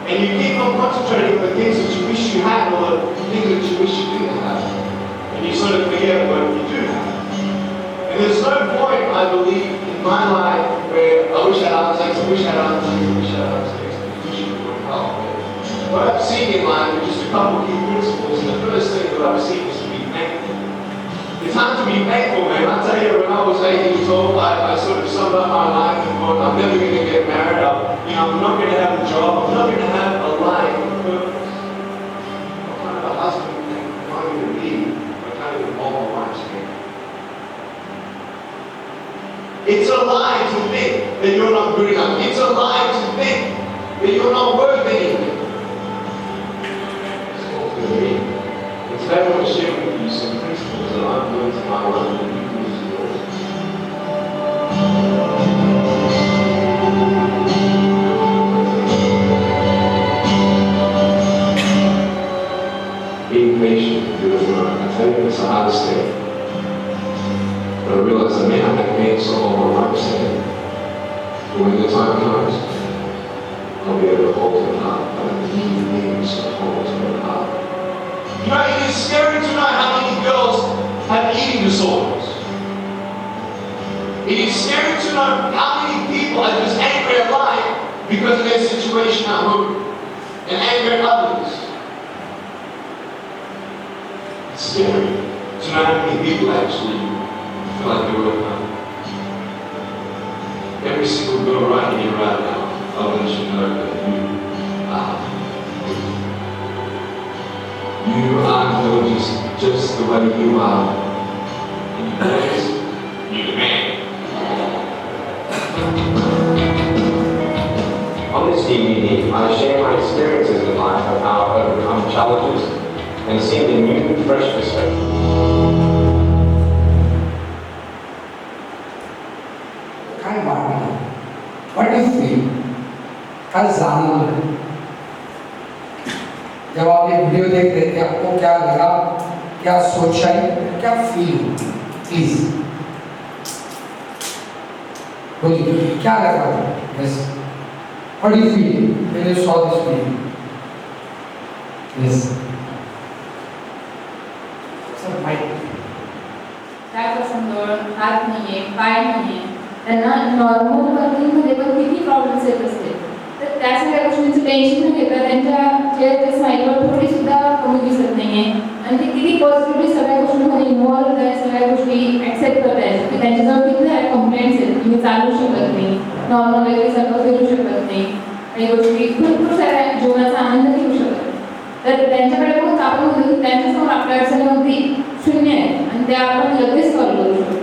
And you keep on concentrating on the things that you wish you had or the things that you wish you didn't have. And you sort of forget what you do have. And there's no point, I believe, in my life where I wish I had arms legs, I wish I had arms legs, I wish I had arms legs, I wish it would help. What I've seen in life are just a couple of key principles, and the first thing that I've seen is to be thankful. It's hard to be thankful, man. I tell you, when I was 8 years old, I sort of summed up my life and thought, I'm never going to get married. I'm not going to have a job. I'm not going to have a life of purpose. What kind of a husband am I going to be? What kind of a mom am I to be? It's a lie to think that you're not good enough. It's a lie to think that you're not worth anything. It's all to me. And today I want to share with you some principles that I've learned in my life and you can use yours. Being patient with your work. I tell you, it's the hardest thing. But I realize that I may not have made so all my life today. But when the time comes, I'll be able to hold it up. But I need things to hold it up. You know, it is scary to know how many girls have eating disorders. It is scary to know how many people are just angry at life because of their situation at home and angry at others. It's scary to know how many people actually feel like they're overcome. Every single girl right here, right now, I want you to know that you are. You are gorgeous just the way you are. And you guys, you're the man. On this DVD, I share my experiences in life of how I've overcome challenges and seen a new, fresh perspective. काय वाटलं? What do you feel? काय जाणवलं? जब आप ये video देख रहे थे आपको क्या लगा, क्या सोचा, क्या फील? प्लीज बोलिए क्या लगा? Yes, what do you feel when you saw this video? Yes sir, mic काय प्रसंगावर हात नाहीये, पाय नाहीये, त्यांना नॉर्मल वर्किंगमध्ये पण किती प्रॉब्लेम्स येत असते. तर त्या सगळ्या गोष्टींचं टेन्शन न घेता त्यांच्या चेहऱ्याच्या स्माईलवर थोडी सुद्धा कमी दिसत नाहीये आणि ते किती पॉझिटिव्हली सगळ्या गोष्टींमध्ये इन्व्हॉल्व होत आहेत, सगळ्या गोष्टी ॲक्सेप्ट करत आहेत की त्यांच्याजवळ किती कंप्लेंट्स आहेत की मी चालू शकत नाही, नॉर्मल व्यक्तीसारखं फिरू शकत नाही, काही गोष्टी भरपूर साऱ्या जीवनाचा आनंद घेऊ शकत. तर त्यांच्याकडे बघून आपण म्हणतो त्यांच्यासमोर आपल्या अडचणीवरती शून्य आहे आणि त्या आपण लगेच सॉल्व्ह करू शकतो.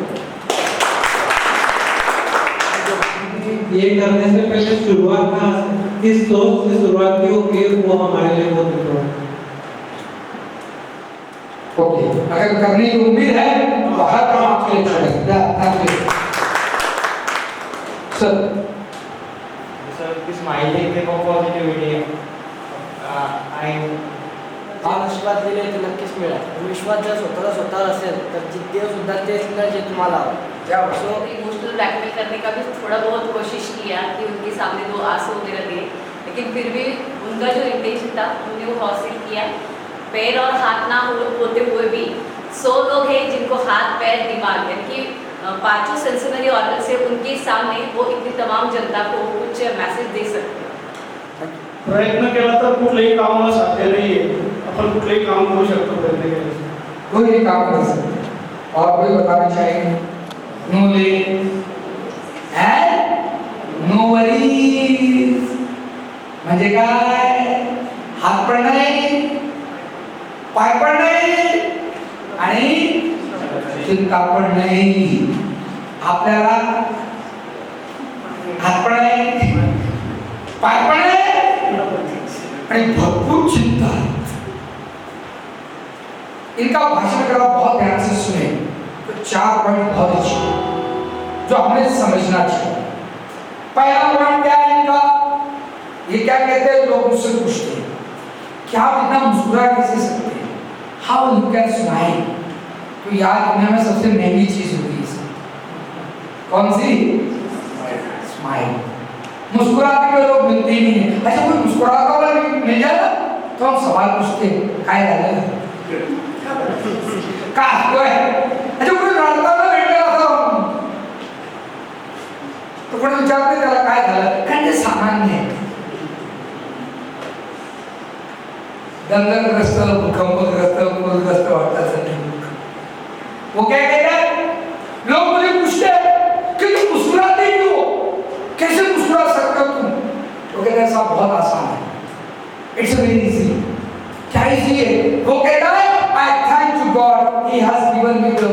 ये करने से पहले शुरुआत का किस सोच से शुरुआत की होगी वो हमारे लिए बहुत इम्पोर्टेंट है। ओके, अगर करने की उम्मीद है तो हर काम आपके लिए करेगा। Thank you sir. This smiling type of positivity, विश्वास दिले तर नक्कीच मिळेल. विश्वास जर स्वतः असेल तर जिद्दी सुद्धा तेच मिळेल जे तुम्हाला आवडेल. सो एक मुश्किल ब्लैकमेल करने का भी थोड़ा बहुत कोशिश किया कि उनके सामने दो आंसू वगैरह दिए, लेकिन फिर भी उनका जो इंटेंशन था उन्होंने वो हासिल किया. पैर और हाथ ना होते हुए भी 100 लोग हैं जिनको हाथ पैर दिमाग यानी कि पांचों सेंसरी ऑर्गन से उनके सामने वो इतनी तमाम जनता को कुछ मैसेज दे सकते हैं. प्रयत्न केला तर कुठलेही काम साध्य नाहीये. आपण कुठलेही काम करू शकतो प्रयत्न केल्यास. कोई भी काम कर सकते हैं. और कोई बताना चाहेंगे? नो ले एंड नो वरीज म्हणजे काय? हात पण नाही, पाय पण नाही आणि चिंता पण नाही. आपल्याला हात पण नाही, पाय पण नाही आणि भरपूर चिंता है. इनका भाषण करा बहुत ध्यान से सुने. तो 4 पॉइंट बहुत अच्छे जो हमें समझना चाहिए. पहला पॉइंट क्या है इनका? ये क्या कहते हैं? लोग मुझसे पूछते हैं क्या आप इतना मुस्कुरा कैसे सकते हैं? How you can smile? तो यार दुनिया में सबसे महंगी चीज होती है कौन सी? स्माइल. मुस्कुराते हुए लोग मिलते ही नहीं है। अच्छा कोई मुस्कुराता हुआ मिल जाए ना तो हम सवाल पूछते काय झालं का हसतोय। अच्छा कोणी रडताना भेटलेला था तो कोणी विचारते त्याला काय झालं, कारण ते सामान्य आहे। दंगलग्रस्त, भूकंपग्रस्त, पूरग्रस्त वाटतात सध्या वो क्या कहता है, लोग मुझे पूछते हैं कि तुम मुस्कुराते क्यों, कैसे मुस्कुरा सकते हो तुम, तो कहता है साहब बहुत आसान है, इट्स वेरी इजी। क्या इजी है? वो कहता है I thank to God he has given me the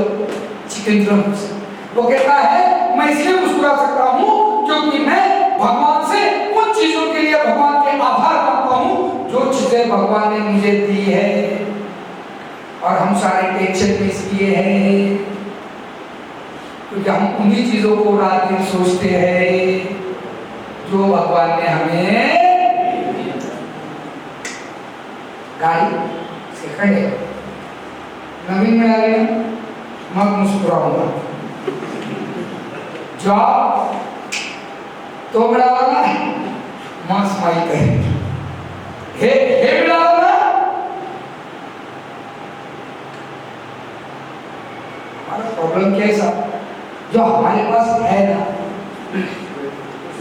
chicken drums। वो कहता है मैं इसलिए मुस्कुरा सकता हूँ क्योंकि मैं भगवान से उन चीजों के लिए भगवान के आभार मानता हूँ जो चीजें भगवान ने मुझे दी है, और हम सारे टेंशन में इसलिए हैं क्योंकि हम उन्हीं चीजों को रात दिन सोचते हैं जो भगवान ने हमें गाड़ी से खड़े नवीन मिळाली मग मुस्कुराऊंगा, जॉब तो मिळाला ना मग स्माइल करेंगे, हे मिळाला ना प्रॉब्लम क्या है साहब, जो हमारे पास है ना,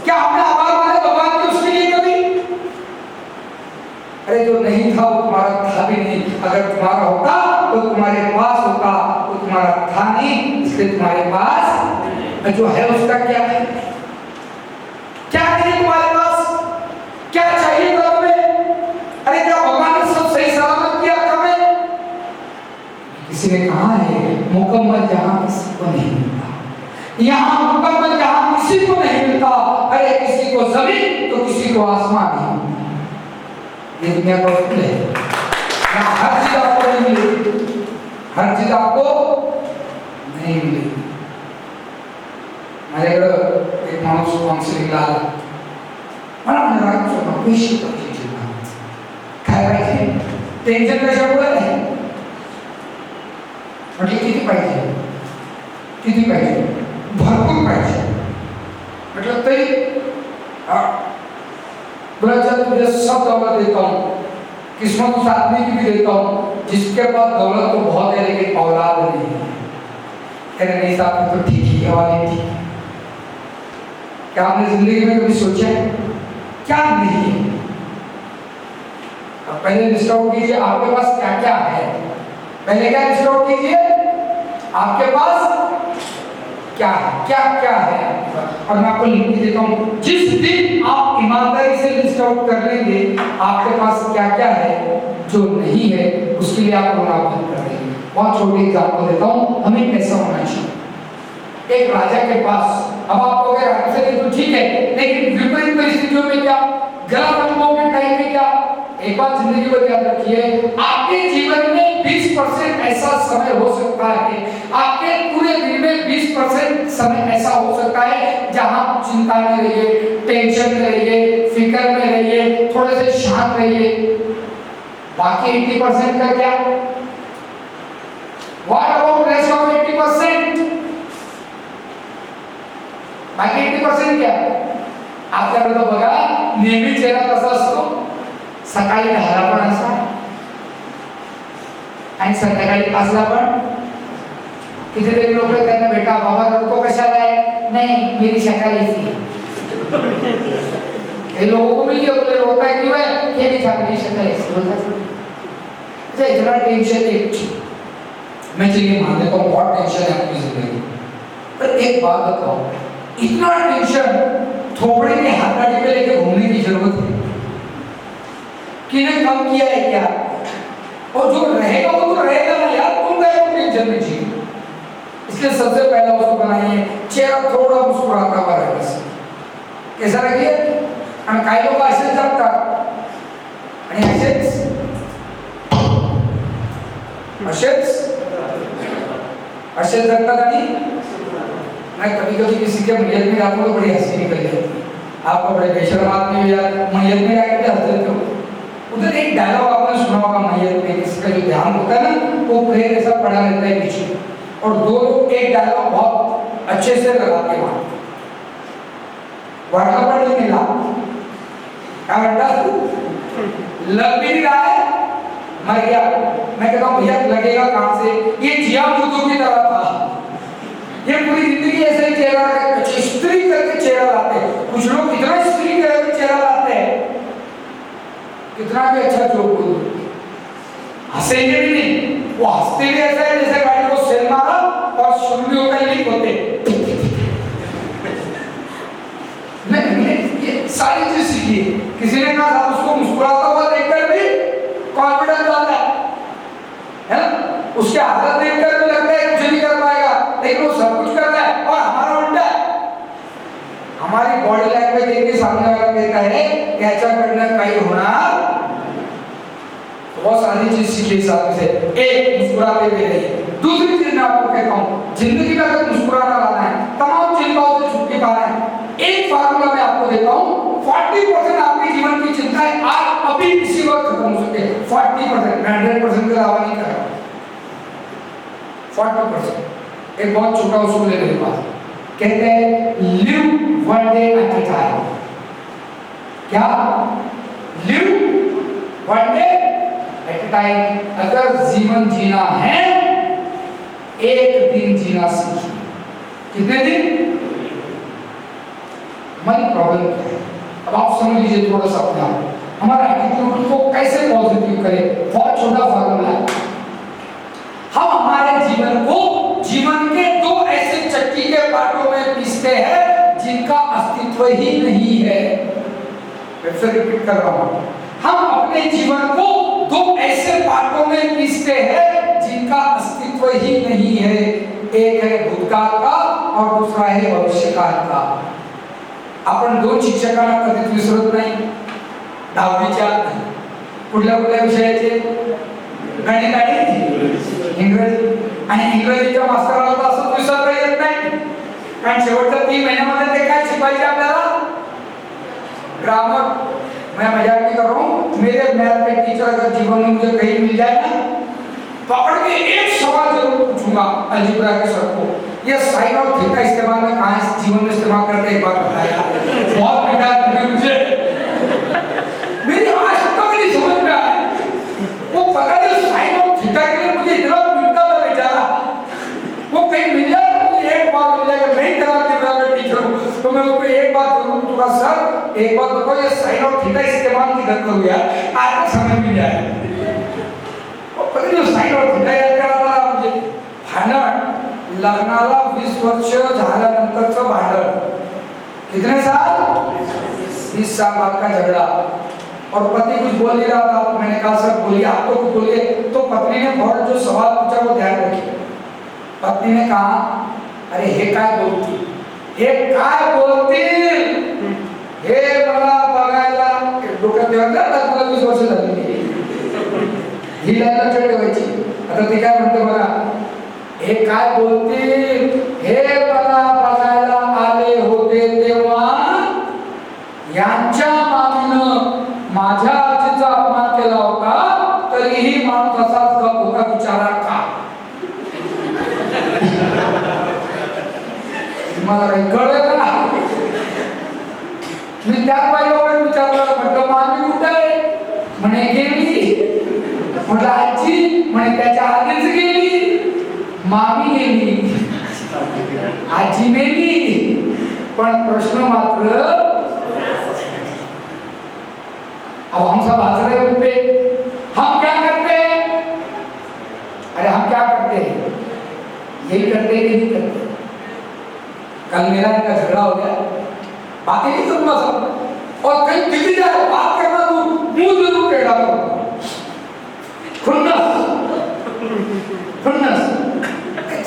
क्या हमने आभार माने भगवान के उसके लिए कभी? अरे जो नहीं था वो तुम्हारा था भी नहीं, अगर तुम्हारा होता तो तुम्हारे पास होता, वो तुम्हारा था नहीं इसलिए तुम्हारे पास जो है उसका क्या है, क्या नहीं तुम्हारे पास, क्या चाहिए तुम्हें? अरे क्या भगवान ने सब सही सलामत किया तुम्हें? किसी ने कहा है मुकम्मल जहां किसी को नहीं मिलता, यहाँ मुकम्मल जहां किसी को नहीं मिलता, अरे किसी को जमीन तो किसी को आसमान नहीं मिलता। ये दुनिया का उसूल है, यहाँ हर चीज आपको नहीं मिलेगी, हर चीज आपको नहीं मिलेगी। माझ्याकडे एक माणूस काउन्सिलिंगला आला, मला म्हणाला पैसे पाहिजे, काय पाहिजे, टेन्शन कशामुळे नाही, म्हटलं किती पाहिजे, किती पाहिजे, भरपूर पाहिजे, म्हटलं तरी बोला चल तुझे सब दौलत देता हूँ, किस्मत उस आदमी की भी देता हूँ जिसके पास दौलत तो बहुत है लेकिन औलाद नहीं है। कह रहे नहीं साहब तो ठीक ही वाले ठीक है। क्या आपने जिंदगी में कभी सोचा है क्या नहीं है? अब पहले लिस्ट आउट कीजिए आपके पास क्या क्या है, पहले क्या लिस्ट आउट कीजिए आपके पास क्या है, क्या क्या है, और मैं आपको लिख देता हूँ। जिस दिन आप ईमानदारी से लिस्ट आउट कर लेंगे आपके पास क्या क्या है, जो नहीं है उसके लिए आप रोना बंद कर देंगे। बहुत छोटी एग्जाम्पल देता हूँ, हमें कैसा होना चाहिए। एक राजा के पास, अब आप कहोगे राजा तो ठीक है, लेकिन विपरीत परिस्थितियों में क्या, गलत अनुभव के टाइम में क्या, एक बात जिंदगी को याद रखिए, आपके जीवन में 20% ऐसा समय हो सकता है, आपके पूरे दिन में 20% समय ऐसा हो सकता है जहां चिंता में रहिए, टेंशन में रहिए, फिक्र में रहिए, थोड़े से शांत रहिए। बाकी 80% का क्या? What about rest of 80%? बाकी 80% क्या? आपल्याकडे तो बघा नेहमी चेहरा कसा असतो, सकाळी 10ला पण असा आणि संध्याकाळी 5ला पण। कितीतरी लोक त्यांना भेटा, बाबा रडतो कशाला आहे? नहीं मेरी शक्ल ऐसी है। ये लोगों को भी ये बोले रोता है क्यों है? ये नहीं था मेरी शक्ल ऐसी होता है। अच्छा इतना टेंशन है, मैं चलिए मान लेता हूँ बहुत टेंशन है आपकी जिंदगी, पर एक बात बताओ, इतना टेंशन थोपड़े में हाथ पे लेके घूमने की जरूरत है? किने कम किया है क्या? और जो रहेगा वो तो रहेगा ना यार, तुम गए हो टेंशन में जी। इसलिए सबसे पहला उसको बनाइए चेहरा थोड़ा मुस्कुराता हुआ रहे, बस कैसा रखिए। आणि काही लोक असेच जगतात आणि असेच जगतात आणि मैं कभी कभी किसी के मैयत में जाता हूँ तो बड़ी हंसी निकल जाती है। आपको बड़े बेशर्म आदमी हो यार, मैयत में जाके भी हंस देते हो। उधर एक डायलॉग आपने सुना होगा मैयत में, किसी का जो ध्यान होता है ना वो प्लेन ऐसा पड़ा रहता है पीछे, और दो लोग एक डायलॉग बहुत अच्छे से लगाते हैं। वाटला पण नाही मिला, काय म्हणतात लग भी नहीं रहा है, मर गया। मैं कहता हूँ भैया लगेगा कहाँ से, ये जिया मुर्दों की तरह था, ये पूरी जिंदगी ऐसे ही चेहरा स्त्री करके चेहरा लाते हैं। कुछ लोग इतना स्त्री करके चेहरा लाते हैं, कितना भी अच्छा जोक बोल हंसेंगे भी नहीं, वो हंसते भी ऐसा है जैसे गाड़ी को सेल मारा और शुरू होता ही नहीं होते। ये सारी चीज सीखी। किसी ने कहा उसको मुस्कुराता हुआ देखकर भी कॉन्फिडेंस आता है ना, उसके हालत देखकर भी लगता है कुछ नहीं कर पाएगा, लेकिन वो सब कुछ करता है। और हमारा उल्टा है, हमारी बॉडी लैंग्वेज देख के सामने वाला कहता है कि ऐसा करना कहीं होना। बहुत सारी चीज सीखी हिसाब से। एक, मुस्कुराते हुए रहिए। दूसरी चीज मैं आपको कहता हूँ, जिंदगी में अगर मुस्कुराना लाना है, तमाम चिंताओं से छुटकी पाना है, एक फार्मूला मैं आपको देता हूँ। 40% आपके जीवन की चिंताएं आज अभी इसी वक्त खत्म हो सकते हैं। 40%, मैं 100% का दावा नहीं कर रहा हूँ। 40%। एक बहुत छोटा उसूल है मेरे पास, कहते हैं live one day at a time. क्या? Live one day at a time. अगर जीवन जीना है, एक दिन जीना सीखिए। कितने दिन? हमारी प्रॉब्लम क्या है? अब आप समझ लीजिए थोड़ा सा अपना हमारा एटीट्यूड को कैसे पॉजिटिव करें। बहुत छोटा फॉर्मूला है। हम हमारे जीवन को जीवन के दो ऐसे चक्की के पार्टों में पीसते हैं जिनका अस्तित्व ही नहीं है। फिर से रिपीट कर रहा हूं, हम अपने जीवन को दो ऐसे पार्टों में पीसते हैं जिनका अस्तित्व ही नहीं है। एक है भूतकाळ का और दूसरा है भविष्यकाळ का। आपण दोन शिक्षकांना कधीच विसरत नाही। 10वीच्या कुठल्या कुठल्या विषयाचे? गणित आणि इंग्रजी। आणि इंग्रजीच्या मास्तराला तर असं विसरता येत नाही, कारण शेवटच्या 3 महिन्यामध्ये ते काय शिकवायचे आपल्याला? ग्रामर। मैं मजाक नहीं कर रहा हूँ, मेरे मैथ के टीचर अगर जीवन में मुझे कहीं मिल जाए ना, पकड़ के एक सवाल जरूर पूछूंगा अलजेब्रा के सर को, ये साइन और थीटा इस्तेमाल में कहाँ इस जीवन में इस्तेमाल करते हैं, एक बार बताया। बहुत बेटा मुझे मेरी आज तक नहीं समझ में आया। वो पता नहीं साइन और थीटा के लिए मुझे इतना पीटता था बेचारा। वो कहीं मिल जाए, मुझे एक बार मिल जाएगा, मैं ही अलजेब्रा का टीचर हूँ, तो मैं उसको एक बात जरूर पूछूंगा, सर एक बात बताओ, ये साइन और थीटा इस्तेमाल किधर करूँ यार, आज तक समझ में जाए। साइन और थीटा याद करायला म्हणजे भांडण, लग्नाला 20 वर्ष झाल्यानंतरचं भांडण। कितने साल? 20 साल बाद का झगड़ा। और पति कुछ बोल नहीं रहा था, तो मैंने कहा सर बोलिए, आप तो कुछ बोलिए। तो पत्नी ने बहुत जो सवाल पूछा वो ध्यान रखिए। पत्नी ने कहा, अरे हे काय बोलती, हे काय बोलती, हे मला बघायला डोक्यात ठेवायला लग्नाला 20 वर्ष झाली। ही लाईन लक्षात ठेवायची। आता ते काय म्हणते बघा, हे काय बोलते, हे मला बघायला आले होते तेव्हा यांच्या मामीनं माझ्या आजीचा अपमान केला होता, तरीही माणूस असाच गप होता, विचारा का? मला काही कळलं का? मी त्या बाईला विचारलं, म्हटलं मामी कुठे आहे? म्हणे गेली। म्हटलं आजी? म्हणे त्याच्या आधीच गेली। मामी गेली, आजी मेली, पण प्रश्न मात्र अब हम सब हंस रहे उन पे। हम क्या करते हैं? अरे हम क्या करते हैं? यही करते हैं कि नहीं करते? कल मेरा इनका झगड़ा हो गया, बातें नहीं करूंगा सब, और कहीं दिल्ली जाए बात करना तो मुंह जरूर टेढ़ा करूंगा।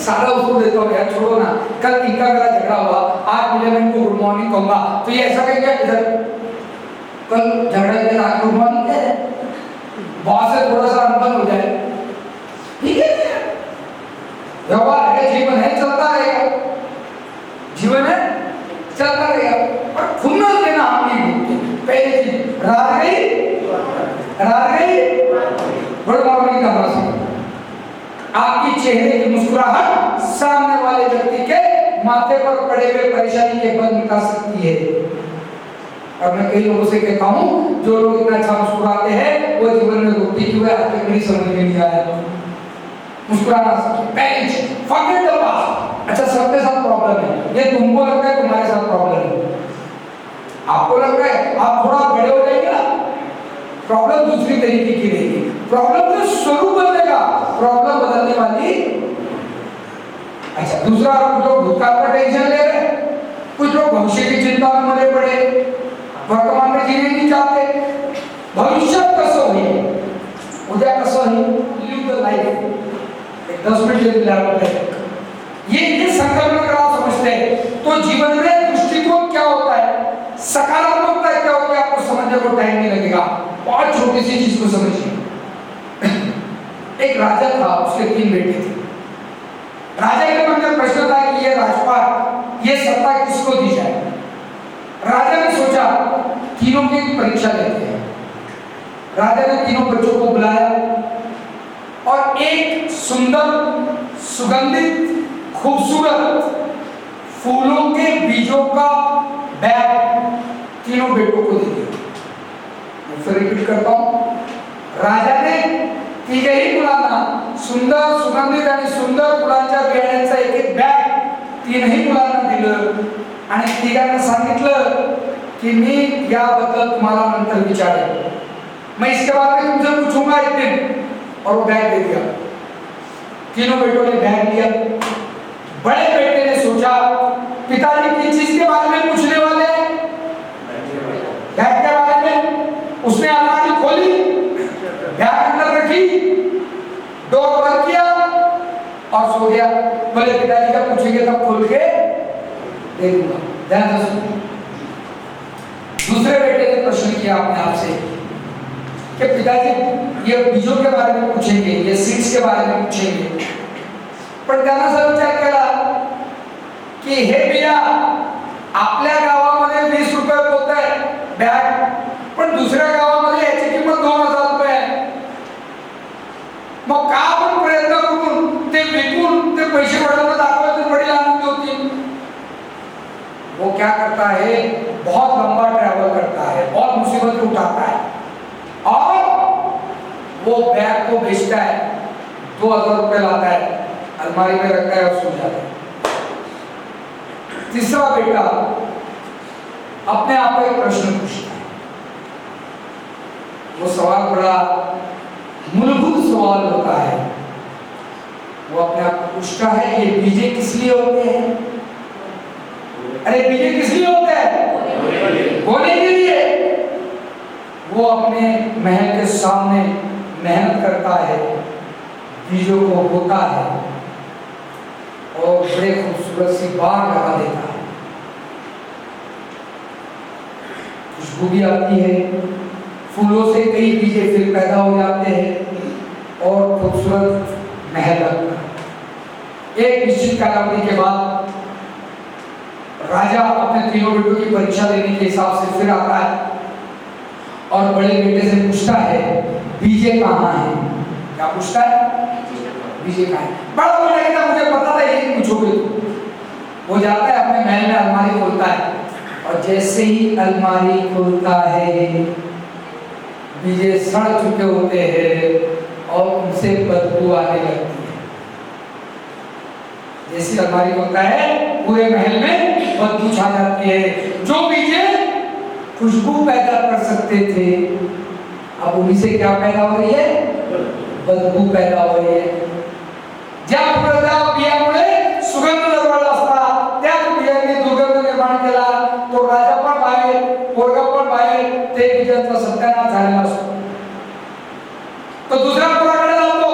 सारा उसको देता हूँ यार, छोड़ो ना। कल इनका मेरा झगड़ा हुआ, आज मिले मैं इनको गुड मॉर्निंग कहूंगा, तो ये ऐसा कहेंगे इधर कल झगड़ा के आज गुड मॉर्निंग कह रहे, बॉस से थोड़ा सा अनबन हो जाए, ठीक है, व्यवहार है, जीवन है, चलता रहेगा, जीवन है चलता रहेगा। और खुन्नस देना हम नहीं भूलते। पहली चीज रात गई गुड मॉर्निंग का भाषण। आपकी चेहरे की मुस्कुराहट सामने वाले व्यक्ति के माथे पर पड़े हुए परेशानी के बल निकाल सकती है। और मैं कई लोगों से कहता हूँ जो लोग इतना अच्छा मुस्कुराते हैं वो जीवन में रोटी क्यों है आपके मेरी समझ में नहीं आया। मुस्कुराना सीखिए, पहली चीज फॉरगेट द पास्ट। अच्छा सबके साथ प्रॉब्लम है, ये तुमको लगता है तुम्हारे साथ प्रॉब्लम है, आपको लगता है आप थोड़ा बड़े हो जाएंगे ना प्रॉब्लम दूसरी तरीके की रहेगी, प्रॉब्लम का स्वरूप बदलेगा, प्रॉब्लम बदलने वाली। अच्छा दूसरा, कुछ लोग भूतकाल का टेंशन ले रहे हैं, कुछ लोग भविष्य की चिंता में मरे पड़े, वर्तमान में जीने नहीं चाहते, भविष्य कसो है उद्या कसो है, लिव द लाइफ। 10 मिनट ले लेते हैं, ये संकल्प अगर आप समझते हैं तो जीवन में दृष्टिकोण क्या होता है, सकारात्मकता क्या होती है, आपको समझने को टाइम नहीं लगेगा। बहुत छोटी सी चीज को समझिए। एक राजा था, उसके 3 बेटे थे। राजा के मन में प्रश्न था कि ये राजपाट, ये सत्ता किसको दी जाए। राजा ने सोचा तीनों की परीक्षा लेते हैं। राजा ने तीनों बच्चों को बुलाया और एक सुंदर सुगंधित खूबसूरत फूलों के बीजों का बैग तीनों बेटों को दे दिया। मैं फिर रिपीट करता हूं, राजा ने तिघही मुलांना सुंदर सुगंधित आणि सुंदर फुलांच्या बियाण्यांचा एक बॅग 3ही मुलांना दिलं आणि तिघांना सांगितलं कि मी याबद्दल तुम्हाला नंतर विचारेन, मैं इसके बाद में तुमसे पूछूंगा एक दिन। और वो बैग दे दिया। तीनों बेटों ने बैग लिया। बड़े बेटे ने सोचा पिताजी किस चीज के बारे में पूछने वाले हैं, बैग के बारे में। उसने अलमारी खोली, बैग अंदर रखी, डोर बंद किया और सो गया। बोले पिताजी का पूछेंगे तब खोल के दे दूंगा। ध्यान से सुनिए। दूसरे बेटे ने प्रश्न किया अपने आप से कि पिताजी ये बीजों के बारे में पूछेंगे, ये सीड्स के बारे में पूछेंगे, पण त्यांना असा विचार केला की हे बिया आपल्या गावामध्ये 20 रुपये होत आहे बॅग, पण दुसऱ्या गावामध्ये याची किंमत 2000 रुपये आहे। मग का आपण प्रयत्न करून ते विकून ते पैसे वाढवून दाखवायचे, बड़ी आनंद होती। वो क्या करता है, बहुत लंबा ट्रैवल करता है, बहुत मुसीबत उठाता है और वो बैग को बेचता है, 2000 रुपये लाता है, अलमारी में रखता है और सो जाता है। तीसरा बेटा अपने आप को एक प्रश्न पूछता है। वो सवाल बड़ा मूलभूत सवाल होता है। वो अपने आप को पूछता है ये बीजे किस लिए होते हैं? अरे बीजे किस लिए होते हैं? बोने के लिए। वो अपने महल के सामने मेहनत करता है, बीजों को बोता है और बड़े खूबसूरत सी बाग लगा देता है। खुशबू भी आती है, फूलों से कई बीजे फिर पैदा हो जाते हैं और खूबसूरत महल लगता है। एक निश्चित कालावधि के बाद राजा अपने तीनों बेटों की परीक्षा लेने के हिसाब से फिर आता है और बड़े बेटे से पूछता है बीजे कहाँ हैं? क्या पूछता है? बीजे कहाँ हैं? बड़ा बेटा कहता मुझे पता था यही पूछोगे तुम। वो जाता है अपने महल में, अलमारी खोलता है और जैसे ही अलमारी खोलता है बीजे सड़ चुके होते हैं और उनसे बदबू आने लगती है। जैसी अलमारी खोलता है पूरे महल में बदबू छा जाती है। जो बीजे खुशबू पैदा कर सकते थे अब उन्हीं से क्या पैदा हो रही है? बदबू पैदा हो रही है। ज्या फुलाच्या बियामुळे सुगंध दरवळला असता त्या बियांनी दुर्गंध निर्माण केला, तो राजा पण बाहेर, पोरगा पण बाहेर, ते बियांचा सत्यानाश झालेला असतो। तो दुसऱ्या पोराकडे जातो,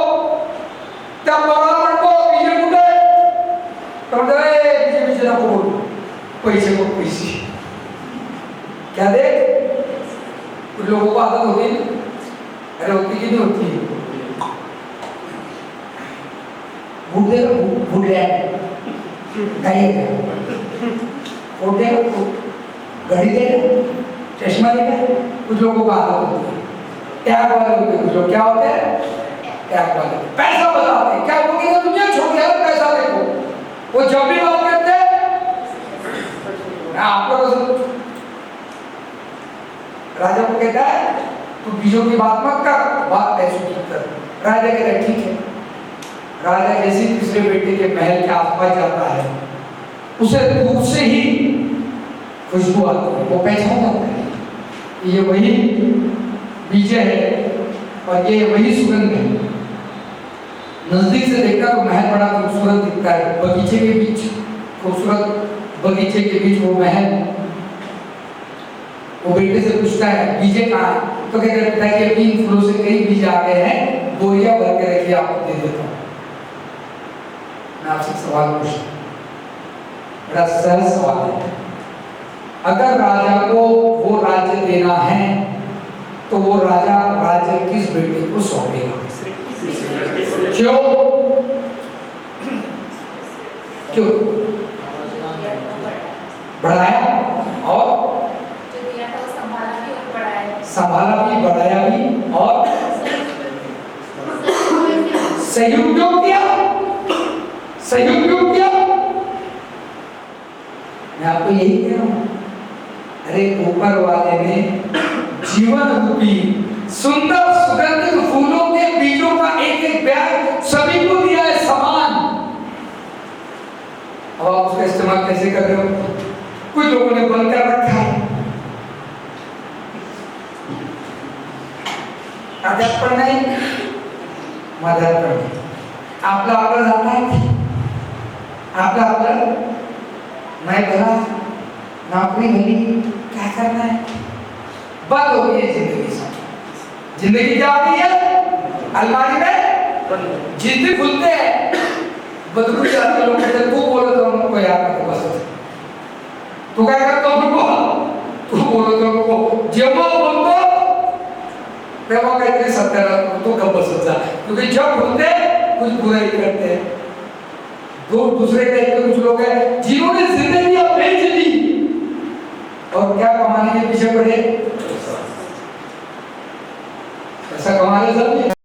त्या पोराला म्हणतो बीजे कुठे? तो म्हणतो बीजे बीजे नको बोलू, पैसे को पैसे। क्या देख, कुछ लोगों को आदत होती है, अरे होती कि नहीं होती? भूख देगा, भूख ले खाइएगा, और देगा घड़ी देगा, चश्मा देगा। कुछ लोगों को आदत होती है, त्याग वाले होते हैं। कुछ लोग क्या होते हैं? त्याग वाले। पैसा बताते हैं, क्या बोलेंगे दुनिया छोड़ दिया पैसा देखो। वो जब भी बात करते हैं आपको राजा को कहता है तू बीजों की बात मत कर, बात पैसों की कर। राजा कहता है ठीक है। राजा जैसे तीसरे बेटे के महल के आसपास जाता है, उसे दूर से ही खुशबू आती है, वो पहचान जाता है ये वही बीज है और ये वही सुगंध है। नजदीक से देखता तो महल बड़ा खूबसूरत दिखता है, बगीचे के बीच, खूबसूरत बगीचे के बीच वो महल। वो बेटे से पूछता है बीजे कहाँ है? तो कहते हैं पिता कि अभी इन फूलों से कई बीज आ गए हैं, बोरिया भर के रखिए, आपको दे देता हूँ। मैं आपसे सवाल पूछता हूँ, बड़ा सरल सवाल है। अगर राजा को वो राज्य देना है तो वो राजा राज्य किस बेटे को सौंपेगा? क्यों? क्यों? बढ़ाया और संभाला भी, बढ़ाया भी और सहयोग क्यों किया? सहयोग क्यों किया? मैं आपको यही कह रहा हूं, अरे ऊपर वाले ने जीवन रूपी सुंदर सुगंधित फूलों के बीजों का एक एक बैग सभी को दिया है समान। अब आप उसका इस्तेमाल कैसे कर रहे हो? कुछ लोगों ने बंद कर रखा है, अध्यात्म नहीं, मदद नहीं। आपला आपला जाता है, आपला मैं भला नौकरी मिली, क्या करना है? बंद हो गई जिंदगी से। जिंदगी क्या होती है? अलमारी में जिंदगी खुलते हैं, बदलू जाते लोग कहते तू बोलो तो हमको याद रखो बस। तू क्या करता हो? तू बोलो तो हमको जेमा बोलतो तेव्हा काहीतरी सत्याला तो गप्प बसत जा, क्योंकि जब खुलते कुछ बुरा ही करते हैं। दो दूसरे टाइप के कुछ लोग हैं जिन्होंने जिंदगी बेच दी और क्या कमाने के पीछे पड़े? ऐसा कमाने सब